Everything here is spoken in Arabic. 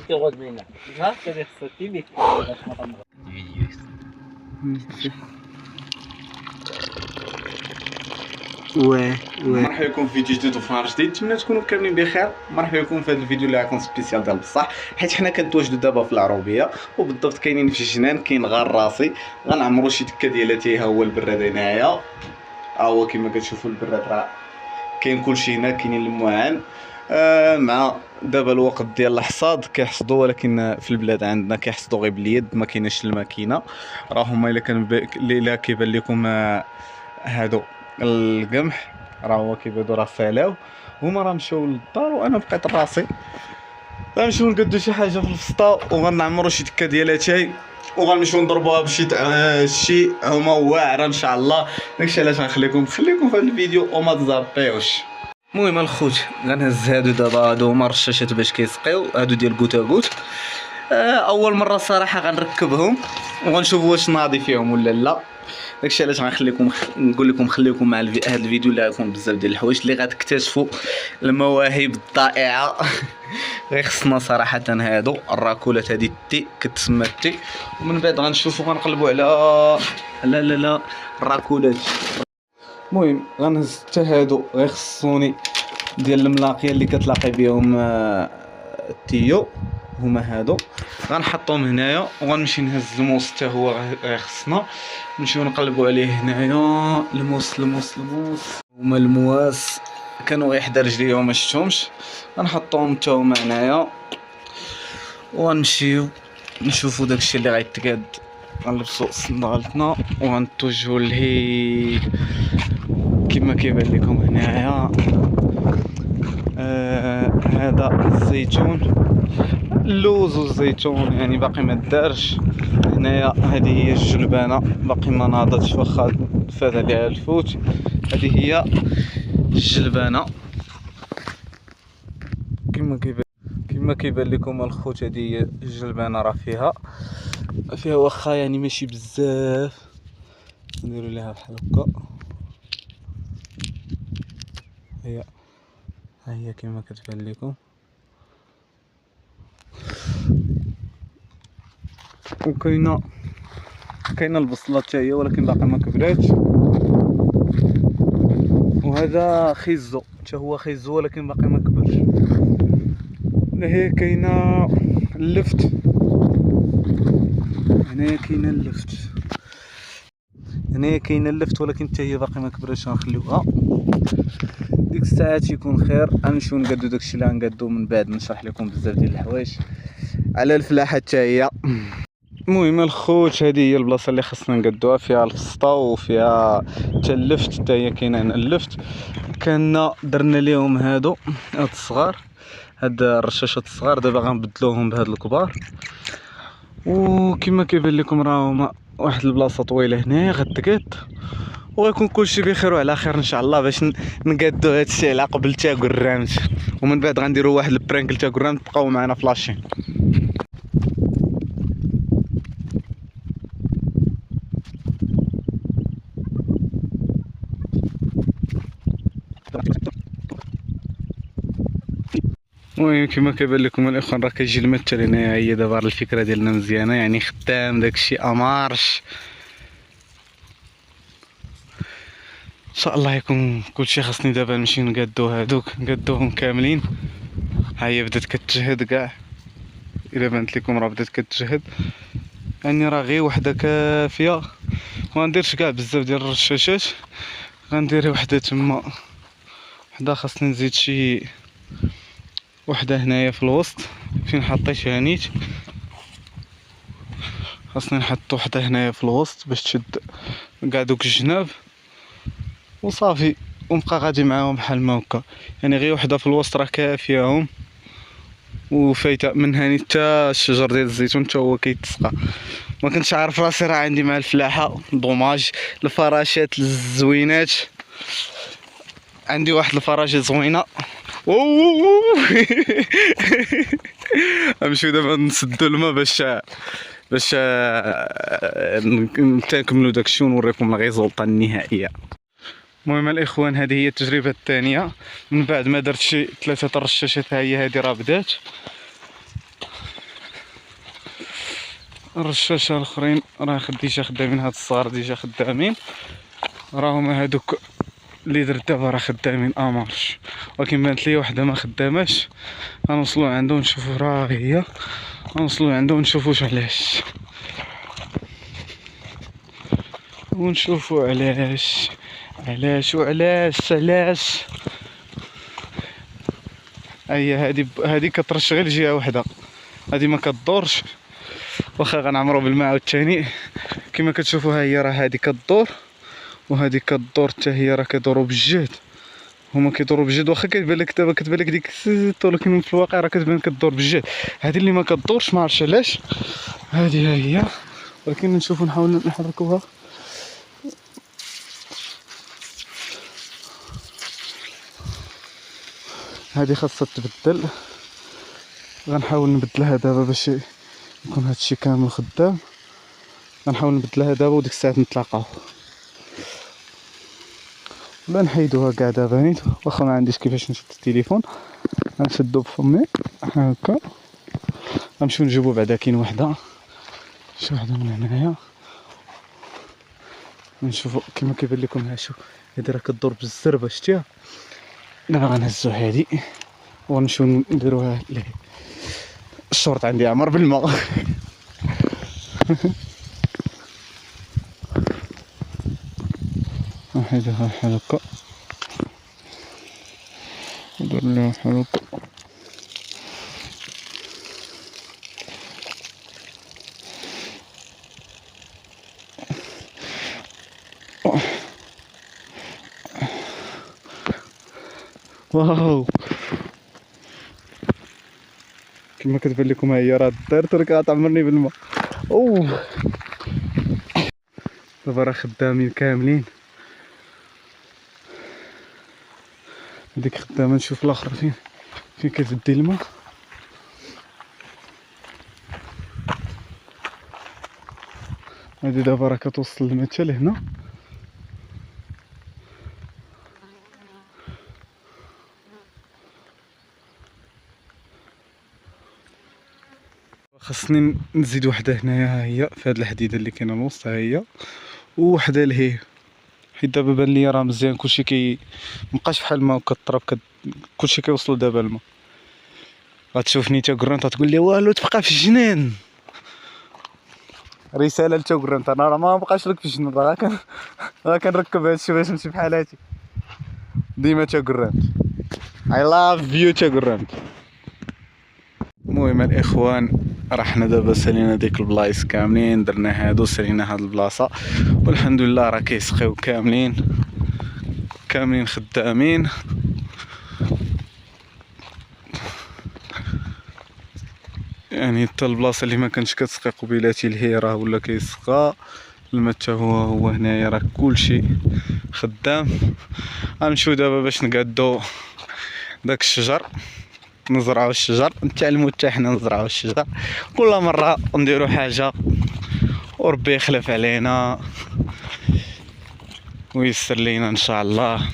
تقعد منها ها كده خصتي لك مرحبا بكم في فيديو جديد وفي نهار جديد. نتمنى تكونوا كاملين بخير. مرحبا بكم في هذا الفيديو اللي غيكون سبيسيال ديال بصح، حيت حنا كنتواجدوا دابا في العروبيه، وبالضبط كاينين في جنان كاين غار راسي. غنعمروا شي دكه ديالاتي. ها هو البراد هنايا، ها هو كما كتشوفوا البراد راه كاين كلشي هنا. كاينين المعان مع دابا الوقت ديال الحصاد كيحصدوا، ولكن في البلاد عندنا كيحصدوا غير باليد، ما كايناش الماكينه. راه هما الا كيبان لكم هادو القمح راه هو كيبدو راه سالاو، هما راه مشاو للدار وانا بقيت راسي. غنمشيو نقدو شي حاجه في الفسطا وغنعمرو شي دكه ديال اتاي وغنمشيو نضربوها بشي هما واعره ان شاء الله. داكشي علاش غنخليكم في هذا الفيديو وما تزابيوش. المهم الخوت غنهز هادو دابا، هادو هما الرشاشات باش كيسقيو، هادو ديال كوتا كوت. اول مره الصراحه غنركبهم وغنشوفوا واش ناضي فيهم ولا لا. داكشي علاش غنخليكم نقول لكم خليكم مع هذا الفيديو اللي غيكون بزاف ديال الحوايج اللي غتكتشفوا المواهب الضائعه. غير خصنا صراحه هادو الراكولات، هذه التي كتسمى التي، ومن بعد غنشوفوا غنقلبوا على لا الراكولات. المهم غنهز حتى هادو، غير خصوني ديال الملاقيه اللي كتلاقي بهم التيو، هما هادو غنحطهم هنايا. وغنمشي نهز الموس حتى هو غير خصنا نمشيو نقلبوا عليه هنايا. الموس هما المواس كانوا غير حدا رجليا وما شفتهمش، غنحطوهم حتى هما هنايا وغنمشيو نشوفوا داكشي اللي غيتقاد. غنلبسوا صندالتنا وغنتوجهوا لهي كما كيبان لكم هنايا. هذا الزيتون، اللوز والزيتون يعني باقي ما دارش. هنايا هذه هي الجلبانه باقي ما ناضتش، واخا فات عليها الفوت. هذه هي الجلبانه كما كيبان لكم الخوت. هذه هي الجلبانه راه فيها واخا يعني ماشي بزاف. نديروا ليها بحال هكا، هي كما كتبان لكم. وكاينه البصله حتى هي ولكن باقا ما كبراتش. وهذا خيزو حتى هو خيزو ولكن باقي ما كبرش. هنا كاينه اللفت، هنايا كاينه اللفت ولكن حتى هي باقي ما كبراتش. غنخليوها ديك الساعات يكون خير. غنمشيو نقادو داكشي اللي غنقادو، من بعد نشرح لكم بزاف ديال الحوايج على الفلاحه حتى هي. المهم الخوت هذه هي البلاصه اللي خصنا نقادوها، فيها الفسطا وفيها حتى اللفت، حتى هي كاينه هنا اللفت. كنا درنا ليهم هادو هاد الصغار، هاد الرشاشات الصغار، دابا غنبدلوهم بهاد الكبار. وكما كيبان لكم راه هما واحد البلاصه طويله هنايا غتقاد، وغيكون كلشي بخير وعلى خير ان شاء الله، باش نقادو هادشي على قبل تا قرامت. ومن بعد غنديروا واحد البرانك تا قرامت. بقاو معنا فلاشين. المهم كما كيبان لكم الاخوان راه كيجي المثل هنايا. هي دابا الفكره ديالنا مزيانه يعني خدام داكشي امارش. ان شاء الله يكون كلشي. خاصني دابا نمشي نقادو هادوك، نقادوهم كاملين. ها هي بدات كتجهد كاع، الا بانت لكم راه بدات كتجهد يعني راه غير وحده كافيه. وغنديرش كاع بزاف ديال الرشاشات، غندير وحده تما، وحده خاصني نزيد شي وحده هنايا في الوسط فين حطيتها نيت. خاصني نحط وحده هنايا في الوسط باش تشد كاع دوك الجناب وصافي، ونبقى غادي معاهم بحال ما هكا. يعني غير وحده في الوسط راه كافياهم وفايته من هاني حتى الشجر ديال الزيتون حتى هو كيتسقى. ما كنتش عارف راسي راه عندي مع الفلاحه. دوماج. الفراشات الزوينات، عندي واحد الفراشه زوينه. نمشيو دابا نسدو الماء باش نكملوا داكشي ونوريكم الريزولطه النهائيه. المهم الاخوان هذه هي التجربه الثانيه من بعد ما درت شي 3 الرشاشات. ها هي هذه راه بدات. الرشاشه الاخرين راه ديجا خدامين، هاد الصغار ديجا خدامين، راهم هادوك اللي درت دابا راه خدامين امارش، ولكن بانت لي وحده ما خداماش. غنوصلو عندو نشوفو، راه هي غنوصلو عندو نشوفو علاش، ونشوفو علاش علاش. هي هادي كترش غير جهه وحده، هادي ما كدورش، واخا غنعمرو بالماء عاوتاني. كما كتشوفوا ها هي راه هادي كدور وهادي كدور حتى هي، راه كيدوروا بالجهد، هما كيدوروا بالجهد. واخا كتبان لك دابا كتبان لك ديك ولكن في الواقع راه كتبان كدور بالجهد. هادي اللي ما كدورش ما عرفتش علاش، هادي ها هي. ولكن نشوفوا نحاول نحركوها. هادي خاصها تبدل، غنحاول نبدلها دابا باش يكون هادشي كامل خدام. غنحاول نبدلها دابا وديك الساعات نتلاقاو، ولا نحيدوها كاع دابا نيت. واخا ما عنديش كيفاش نشد التليفون، غنشدو بفمي هكا. غنمشيو نجيبو بعدا كاين وحده، شي وحده من هنايا نشوفو كيما كيبان لكم. ها شوف هادي راه كدور بالزربه، شتيها؟ دابا غنهزو هادي ونمشيو نديروها ليه. الشورت عندي عمر بالماء. نحيدوها بحال هكا، ندير ليها بحال هكا. واو كما كتبان لكم ها هي راه دارت ولكن غتعمرني بالماء. اوه دابا راه خدامين كاملين، هذيك خدامه. نشوف الاخر فين كتدي الماء. هادي دابا راه كتوصل الماء حتى لهنا. خاصني نزيد وحده هنايا، ها هي في هاد الحديده اللي كاينه الوسط، ها هي وحده لهيه. حيت دابا بان ليا راه مزيان كلشي مبقاش بحال الماء وكطرب كلشي كيوصلو دابا الماء. غتشوفني تا كرنت تقول لي والو تبقى في الجنان. رساله لتا كرنت، انا راه ما بقاش لك في الجنان، راه كنركب هادشي باش نمشي بحال هادي ديما تا كرنت. I love you تا كرنت. المهم الاخوان راه حنا دابا سالينا ديك البلايص كاملين، درنا هادو سالينا هاد البلاصه، والحمد لله راه كيسقيو كاملين خدامين. يعني حتى البلاصه اللي ما كانتش كتسقي قبيلاتي لهي راه ولا كيسقى الماء حتى هو هنايا، راه كلشي خدام. غنمشيو دابا باش نقادو داك الشجر، نزرعو الشجر، نتعلمو حتى حنا نزرعو الشجر. كل مره نديرو حاجه وربي يخلف علينا ويسر لينا ان شاء الله.